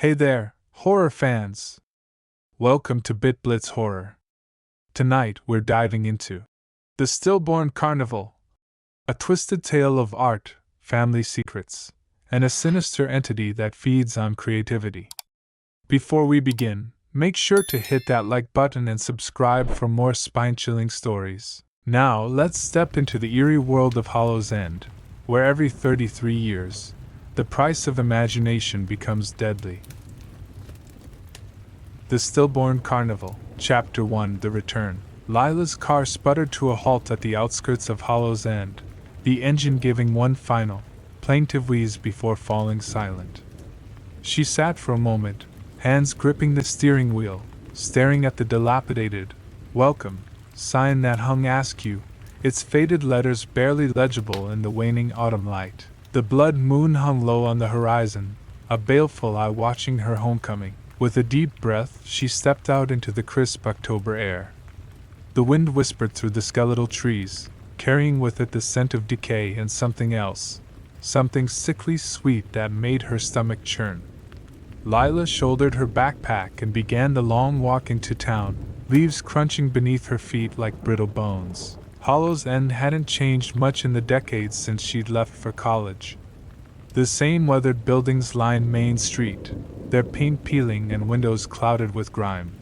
Hey there, horror fans! Welcome to BitBlitz Horror. Tonight we're diving into the Stillborn Carnival, a twisted tale of art, family secrets, and a sinister entity that feeds on creativity. Before we begin, make sure to hit that like button and subscribe for more spine-chilling stories. Now let's step into the eerie world of Hollow's End, where every 33 years, the price of imagination becomes deadly. The Stillborn Carnival, Chapter 1: The Return. Lila's car sputtered to a halt at the outskirts of Hollow's End, the engine giving one final, plaintive wheeze before falling silent. She sat for a moment, hands gripping the steering wheel, staring at the dilapidated "Welcome" sign that hung askew, its faded letters barely legible in the waning autumn light. The blood moon hung low on the horizon, a baleful eye watching her homecoming. With a deep breath, she stepped out into the crisp October air. The wind whispered through the skeletal trees, carrying with it the scent of decay and something else, something sickly sweet that made her stomach churn. Lila shouldered her backpack and began the long walk into town, leaves crunching beneath her feet like brittle bones. Hollow's End hadn't changed much in the decades since she'd left for college. The same weathered buildings lined Main Street, their paint peeling and windows clouded with grime.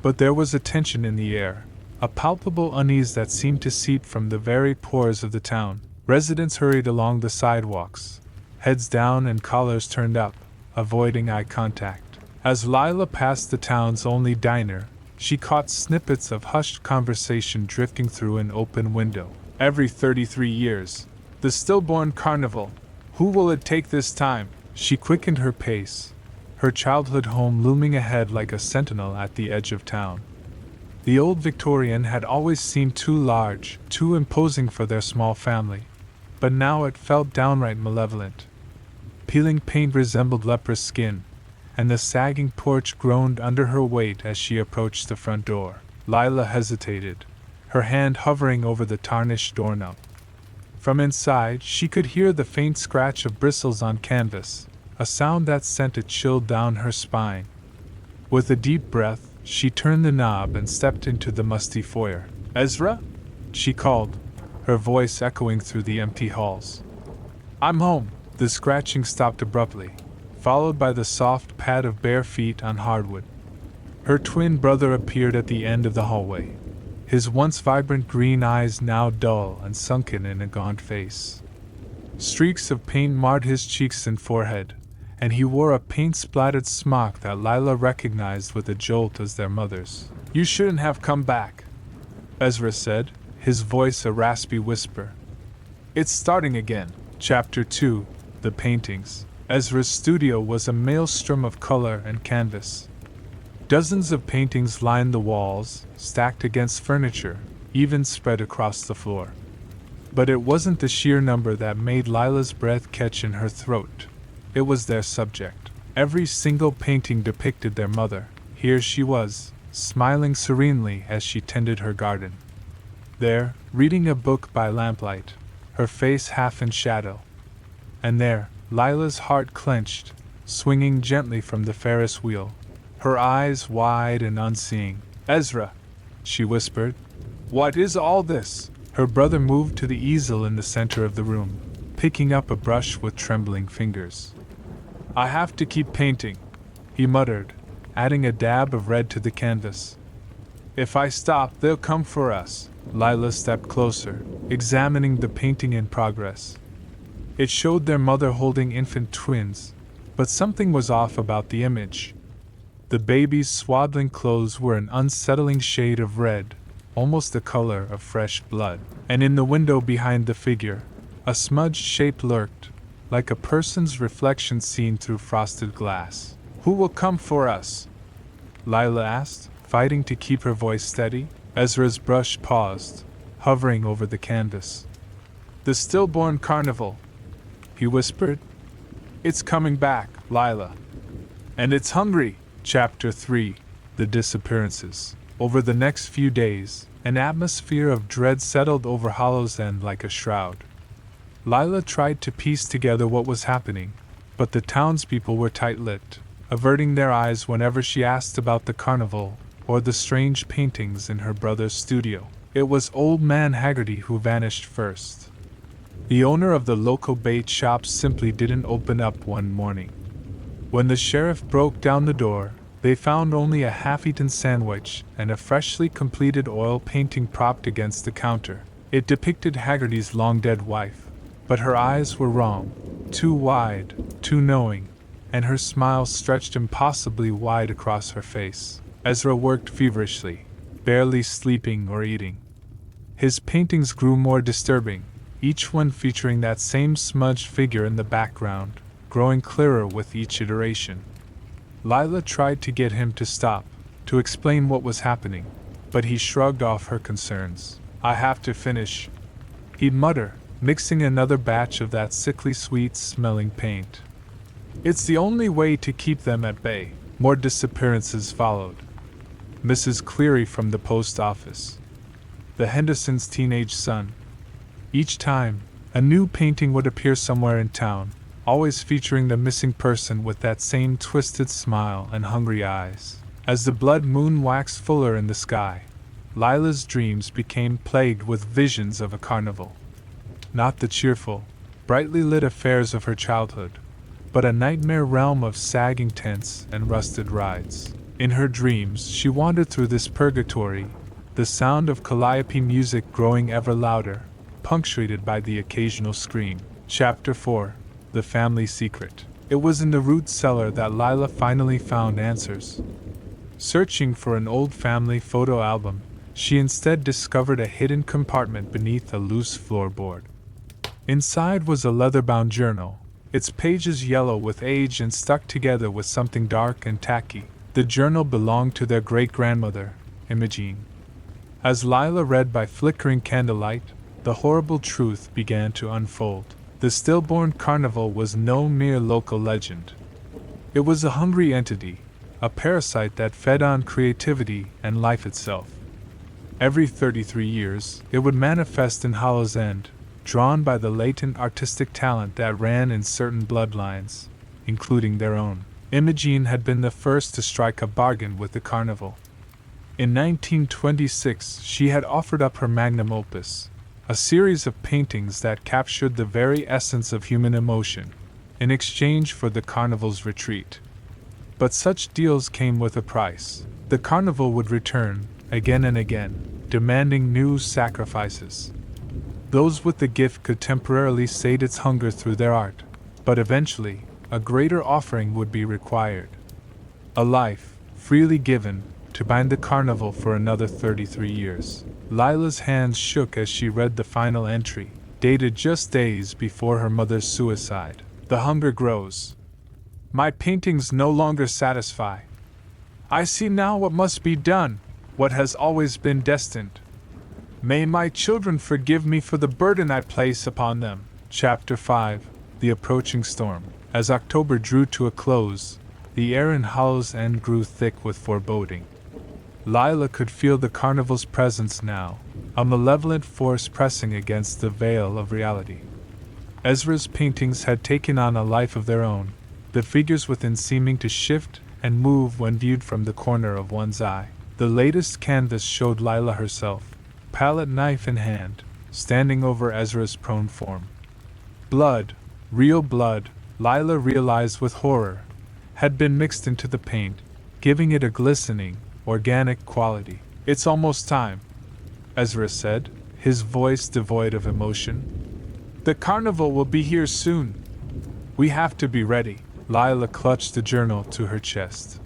But there was a tension in the air, a palpable unease that seemed to seep from the very pores of the town. Residents hurried along the sidewalks, heads down and collars turned up, avoiding eye contact. As Lila passed the town's only diner, she caught snippets of hushed conversation drifting through an open window. Every 33 years, the Stillborn Carnival. Who will it take this time? She quickened her pace, her childhood home looming ahead like a sentinel at the edge of town. The old Victorian had always seemed too large, too imposing for their small family, but now it felt downright malevolent. Peeling paint resembled leprous skin, and the sagging porch groaned under her weight as she approached the front door. Lila hesitated, her hand hovering over the tarnished doorknob. From inside, she could hear the faint scratch of bristles on canvas, a sound that sent a chill down her spine. With a deep breath, she turned the knob and stepped into the musty foyer. "Ezra?" she called, her voice echoing through the empty halls. "I'm home." The scratching stopped abruptly, followed by the soft pad of bare feet on hardwood. Her twin brother appeared at the end of the hallway, his once vibrant green eyes now dull and sunken in a gaunt face. Streaks of paint marred his cheeks and forehead, and he wore a paint-splattered smock that Lila recognized with a jolt as their mother's. "You shouldn't have come back," Ezra said, his voice a raspy whisper. "It's starting again." Chapter 2: The Paintings. Ezra's studio was a maelstrom of color and canvas. Dozens of paintings lined the walls, stacked against furniture, even spread across the floor. But it wasn't the sheer number that made Lila's breath catch in her throat. It was their subject. Every single painting depicted their mother. Here she was, smiling serenely as she tended her garden. There, reading a book by lamplight, her face half in shadow. And there, Lila's heart clenched, swinging gently from the Ferris wheel, her eyes wide and unseeing. "Ezra," she whispered, "what is all this?" Her brother moved to the easel in the center of the room, picking up a brush with trembling fingers. "I have to keep painting," he muttered, adding a dab of red to the canvas. "If I stop, they'll come for us." Lila stepped closer, examining the painting in progress. It showed their mother holding infant twins, but something was off about the image. The baby's swaddling clothes were an unsettling shade of red, almost the color of fresh blood. And in the window behind the figure, a smudged shape lurked, like a person's reflection seen through frosted glass. "Who will come for us?" Lila asked, fighting to keep her voice steady. Ezra's brush paused, hovering over the canvas. "The Stillborn Carnival," he whispered. "It's coming back, Lila. And it's hungry." Chapter 3: The Disappearances. Over the next few days, an atmosphere of dread settled over Hollow's End like a shroud. Lila tried to piece together what was happening, but the townspeople were tight-lipped, averting their eyes whenever she asked about the carnival or the strange paintings in her brother's studio. It was Old Man Haggerty who vanished first. The owner of the local bait shop simply didn't open up one morning. When the sheriff broke down the door, they found only a half-eaten sandwich and a freshly completed oil painting propped against the counter. It depicted Haggerty's long-dead wife, but her eyes were wrong, too wide, too knowing, and her smile stretched impossibly wide across her face. Ezra worked feverishly, barely sleeping or eating. His paintings grew more disturbing, each one featuring that same smudged figure in the background, growing clearer with each iteration. Lila tried to get him to stop, to explain what was happening, but he shrugged off her concerns. "I have to finish," he'd mutter, mixing another batch of that sickly sweet-smelling paint. "It's the only way to keep them at bay." More disappearances followed. Mrs. Cleary from the post office. The Hendersons' teenage son. Each time, a new painting would appear somewhere in town, always featuring the missing person with that same twisted smile and hungry eyes. As the blood moon waxed fuller in the sky, Lila's dreams became plagued with visions of a carnival. Not the cheerful, brightly lit affairs of her childhood, but a nightmare realm of sagging tents and rusted rides. In her dreams, she wandered through this purgatory, the sound of calliope music growing ever louder, punctuated by the occasional scream. Chapter 4. The Family Secret. It was in the root cellar that Lila finally found answers. Searching for an old family photo album, she instead discovered a hidden compartment beneath a loose floorboard. Inside was a leather-bound journal, its pages yellow with age and stuck together with something dark and tacky. The journal belonged to their great-grandmother, Imogene. As Lila read by flickering candlelight, the horrible truth began to unfold. The Stillborn Carnival was no mere local legend. It was a hungry entity, a parasite that fed on creativity and life itself. Every 33 years, it would manifest in Hollow's End, drawn by the latent artistic talent that ran in certain bloodlines, including their own. Imogene had been the first to strike a bargain with the carnival. In 1926, she had offered up her magnum opus, a series of paintings that captured the very essence of human emotion, in exchange for the carnival's retreat. But such deals came with a price. The carnival would return, again and again, demanding new sacrifices. Those with the gift could temporarily sate its hunger through their art, but eventually, a greater offering would be required. A life, freely given, to bind the carnival for another 33 years. Lila's hands shook as she read the final entry, dated just days before her mother's suicide. "The hunger grows. My paintings no longer satisfy. I see now what must be done, what has always been destined. May my children forgive me for the burden I place upon them." Chapter 5. The Approaching Storm. As October drew to a close, the air in Hollow's End grew thick with foreboding. Lila could feel the carnival's presence now, a malevolent force pressing against the veil of reality. Ezra's paintings had taken on a life of their own, the figures within seeming to shift and move when viewed from the corner of one's eye. The latest canvas showed Lila herself, palette knife in hand, standing over Ezra's prone form. Blood, real blood, Lila realized with horror, had been mixed into the paint, giving it a glistening, organic quality. "It's almost time," Ezra said, his voice devoid of emotion. "The carnival will be here soon. We have to be ready." Lila clutched the journal to her chest.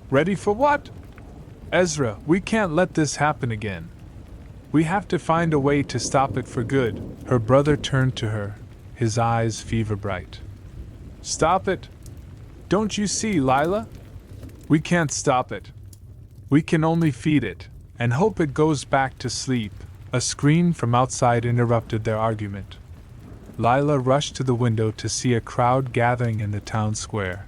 "Ready for what?" "Ezra, we can't let this happen again. We have to find a way to stop it for good." Her brother turned to her, his eyes fever bright. "Stop it? Don't you see, Lila? We can't stop it. We can only feed it, and hope it goes back to sleep." A scream from outside interrupted their argument. Lila rushed to the window to see a crowd gathering in the town square.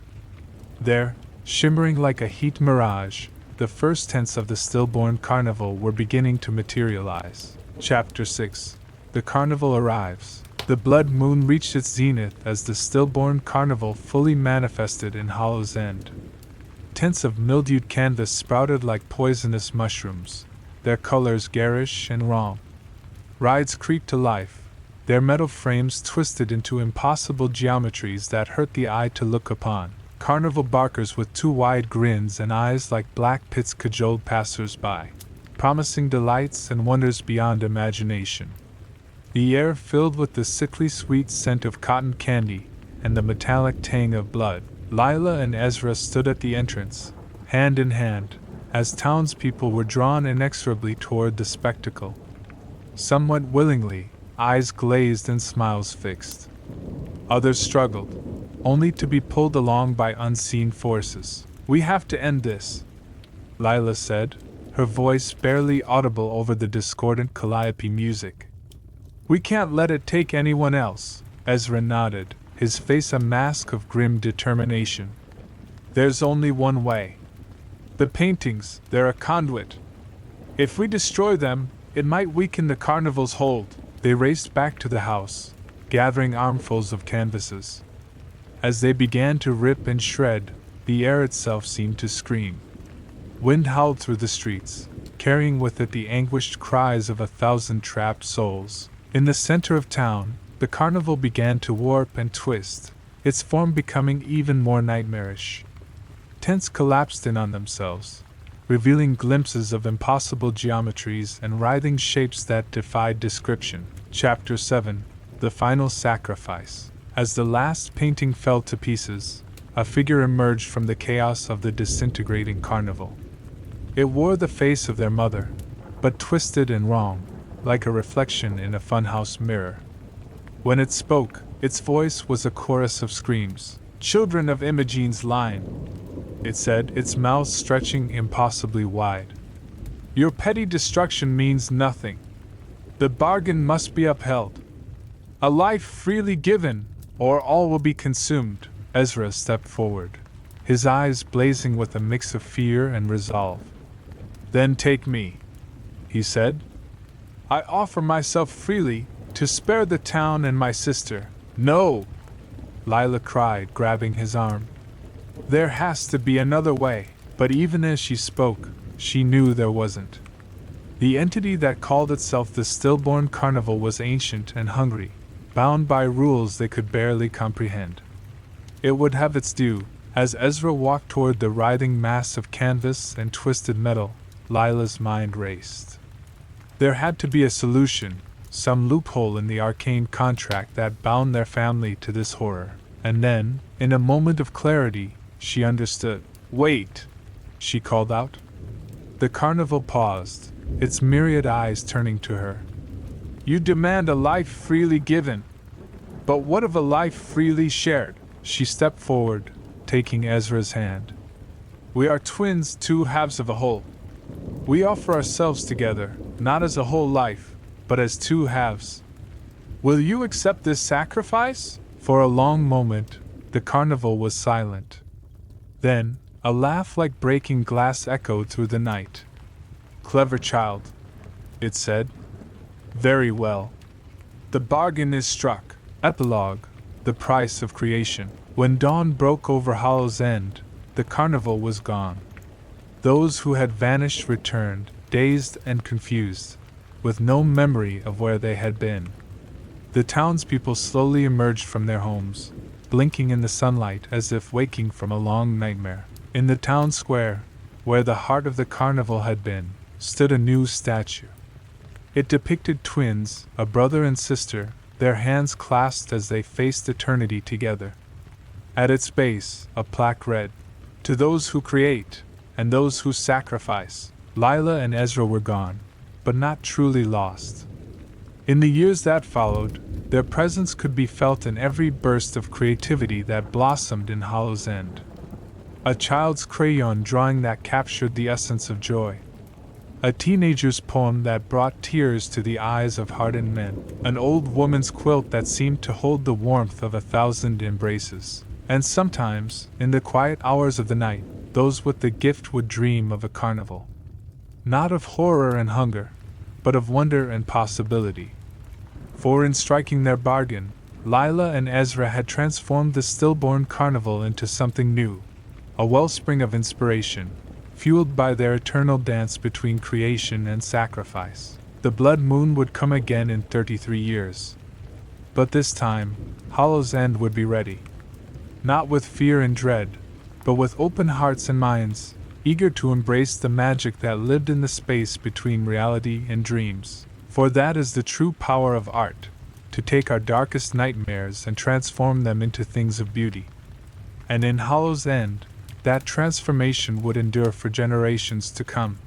There, shimmering like a heat mirage, the first tents of the Stillborn Carnival were beginning to materialize. Chapter 6. The Carnival Arrives. The blood moon reached its zenith as the Stillborn Carnival fully manifested in Hollow's End. Tints of mildewed canvas sprouted like poisonous mushrooms, their colors garish and raw. Rides creaked to life, their metal frames twisted into impossible geometries that hurt the eye to look upon. Carnival barkers with two wide grins and eyes like black pits cajoled passers-by, promising delights and wonders beyond imagination. The air filled with the sickly sweet scent of cotton candy and the metallic tang of blood. Lila and Ezra stood at the entrance, hand in hand, as townspeople were drawn inexorably toward the spectacle. Some went willingly, eyes glazed and smiles fixed. Others struggled, only to be pulled along by unseen forces. "We have to end this," Lila said, her voice barely audible over the discordant calliope music. "We can't let it take anyone else," Ezra nodded, his face a mask of grim determination. "There's only one way. The paintings, they're a conduit. If we destroy them, it might weaken the carnival's hold." They raced back to the house, gathering armfuls of canvases. As they began to rip and shred, the air itself seemed to scream. Wind howled through the streets, carrying with it the anguished cries of 1,000 trapped souls. In the center of town, the carnival began to warp and twist, its form becoming even more nightmarish. Tents collapsed in on themselves, revealing glimpses of impossible geometries and writhing shapes that defied description. Chapter 7: The Final Sacrifice. As the last painting fell to pieces, a figure emerged from the chaos of the disintegrating carnival. It wore the face of their mother, but twisted and wrong, like a reflection in a funhouse mirror. When it spoke, its voice was a chorus of screams. "Children of Imogene's line," it said, its mouth stretching impossibly wide. "Your petty destruction means nothing. The bargain must be upheld. A life freely given, or all will be consumed." Ezra stepped forward, his eyes blazing with a mix of fear and resolve. "Then take me," he said. "I offer myself freely, to spare the town and my sister." "No!" Lila cried, grabbing his arm. "There has to be another way." But even as she spoke, she knew there wasn't. The entity that called itself the Stillborn Carnival was ancient and hungry, bound by rules they could barely comprehend. It would have its due. As Ezra walked toward the writhing mass of canvas and twisted metal, Lila's mind raced. There had to be a solution, some loophole in the arcane contract that bound their family to this horror. And then, in a moment of clarity, she understood. "Wait!" she called out. The carnival paused, its myriad eyes turning to her. "You demand a life freely given. But what of a life freely shared?" She stepped forward, taking Ezra's hand. "We are twins, two halves of a whole. We offer ourselves together, not as a whole life, but as two halves. Will you accept this sacrifice?" For a long moment, the carnival was silent. Then, a laugh like breaking glass echoed through the night. "Clever child," it said. "Very well. The bargain is struck." Epilogue: The Price of Creation. When dawn broke over Hollow's End, the carnival was gone. Those who had vanished returned, dazed and confused, with no memory of where they had been. The townspeople slowly emerged from their homes, blinking in the sunlight as if waking from a long nightmare. In the town square, where the heart of the carnival had been, stood a new statue. It depicted twins, a brother and sister, their hands clasped as they faced eternity together. At its base, a plaque read, "To those who create, and those who sacrifice." Lila and Ezra were gone, but not truly lost. In the years that followed, their presence could be felt in every burst of creativity that blossomed in Hollow's End. A child's crayon drawing that captured the essence of joy. A teenager's poem that brought tears to the eyes of hardened men. An old woman's quilt that seemed to hold the warmth of 1,000 embraces. And sometimes, in the quiet hours of the night, those with the gift would dream of a carnival. Not of horror and hunger, but of wonder and possibility. For in striking their bargain, Lila and Ezra had transformed the Stillborn Carnival into something new, a wellspring of inspiration, fueled by their eternal dance between creation and sacrifice. The blood moon would come again in 33 years. But this time, Hollow's End would be ready. Not with fear and dread, but with open hearts and minds, eager to embrace the magic that lived in the space between reality and dreams. For that is the true power of art, to take our darkest nightmares and transform them into things of beauty. And in Hollow's End, that transformation would endure for generations to come.